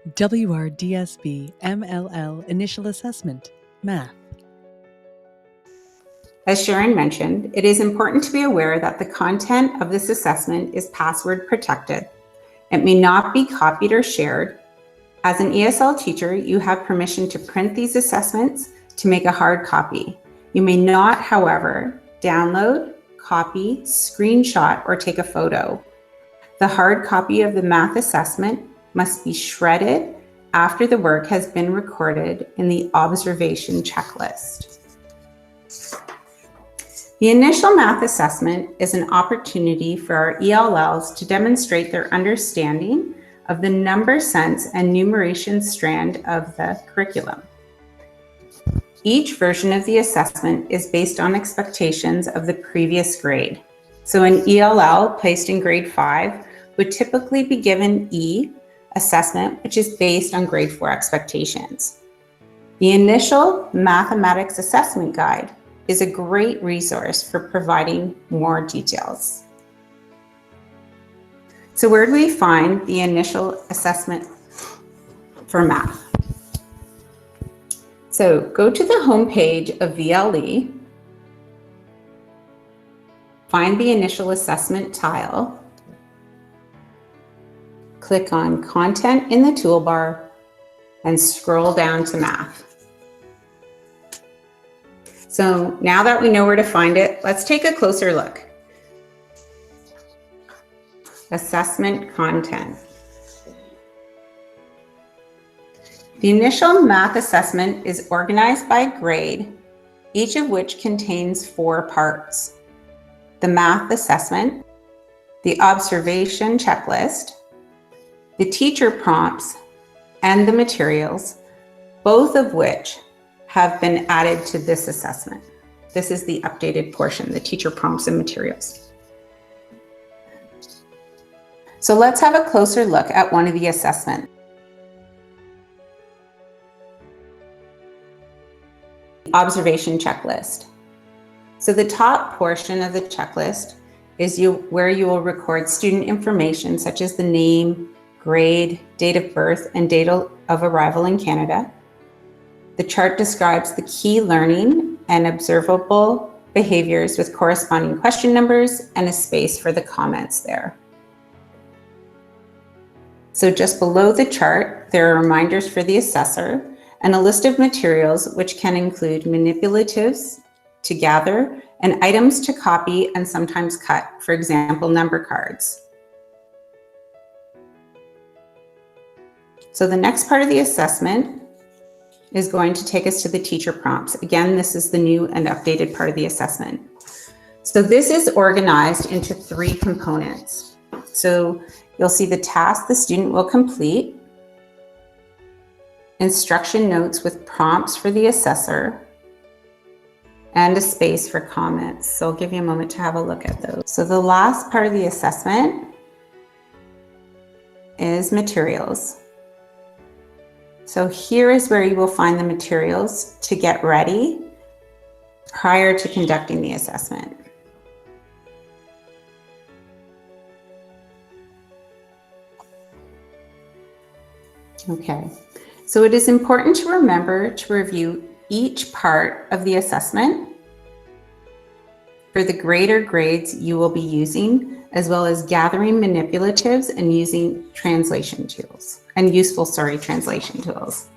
WRDSB MLL Initial Assessment, Math. As Sharon mentioned, it is important to be aware that the content of this assessment is password protected. It may not be copied or shared. As an ESL teacher, you have permission to print these assessments to make a hard copy. You may not, however, download, copy, screenshot, or take a photo. The hard copy of the math assessment must be shredded after the work has been recorded in the observation checklist. The initial math assessment is an opportunity for our ELLs to demonstrate their understanding of the number sense and numeration strand of the curriculum. Each version of the assessment is based on expectations of the previous grade. So an ELL placed in grade 5 would typically be given E assessment, which is based on grade 4 expectations. The initial mathematics assessment guide is a great resource for providing more details. So where do we find the initial assessment for math? So go to the home page of VLE, find the initial assessment tile, click on Content in the toolbar, and scroll down to Math. So now that we know where to find it, let's take a closer look. Assessment content. The initial math assessment is organized by grade, each of which contains 4 parts: the math assessment, the observation checklist, the teacher prompts, and the materials, both of which have been added to this assessment. This is the updated portion, the teacher prompts and materials. So let's have a closer look at one of the assessments. Observation checklist. So the top portion of the checklist is where you will record student information such as the name, grade, date of birth, and date of arrival in Canada. The chart describes the key learning and observable behaviors with corresponding question numbers and a space for the comments there. So just below the chart, there are reminders for the assessor and a list of materials which can include manipulatives to gather and items to copy and sometimes cut, for example, number cards. So the next part of the assessment is going to take us to the teacher prompts. Again, this is the new and updated part of the assessment. So this is organized into 3 components. So you'll see the task the student will complete, instruction notes with prompts for the assessor, and a space for comments. So I'll give you a moment to have a look at those. So the last part of the assessment is materials. So here is where you will find the materials to get ready prior to conducting the assessment. Okay, so it is important to remember to review each part of the assessment for the greater grades you will be using, as well as gathering manipulatives and using translation tools. Translation tools.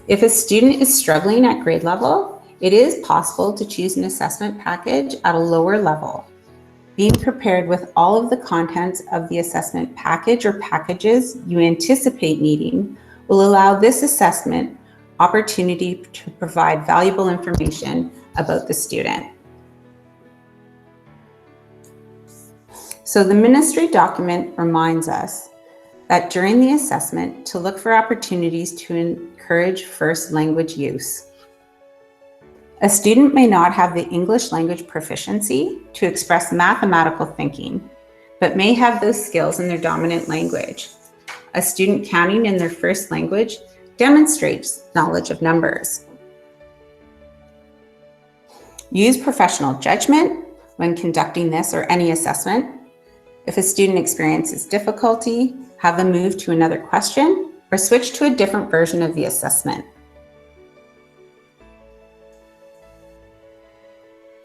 If a student is struggling at grade level, it is possible to choose an assessment package at a lower level. Being prepared with all of the contents of the assessment package or packages you anticipate needing will allow this assessment opportunity to provide valuable information about the student. So the ministry document reminds us that during the assessment to look for opportunities to encourage first language use. A student may not have the English language proficiency to express mathematical thinking, but may have those skills in their dominant language. A student counting in their first language demonstrates knowledge of numbers. Use professional judgment when conducting this or any assessment. If a student experiences difficulty, have them move to another question or switch to a different version of the assessment.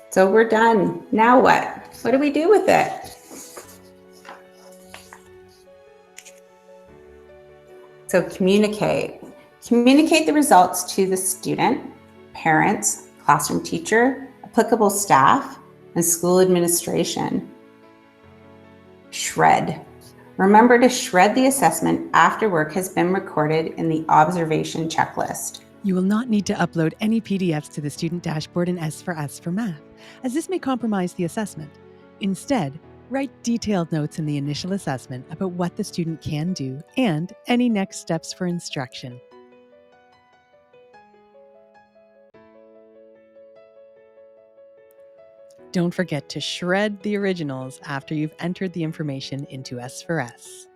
So we're done. Now what? What do we do with it? So communicate. Communicate the results to the student, parents, classroom teacher, applicable staff, and school administration. Shred. Remember to shred the assessment after work has been recorded in the observation checklist. You will not need to upload any PDFs to the student dashboard in S4S for math, as this may compromise the assessment. Instead, write detailed notes in the initial assessment about what the student can do and any next steps for instruction. Don't forget to shred the originals after you've entered the information into S4S.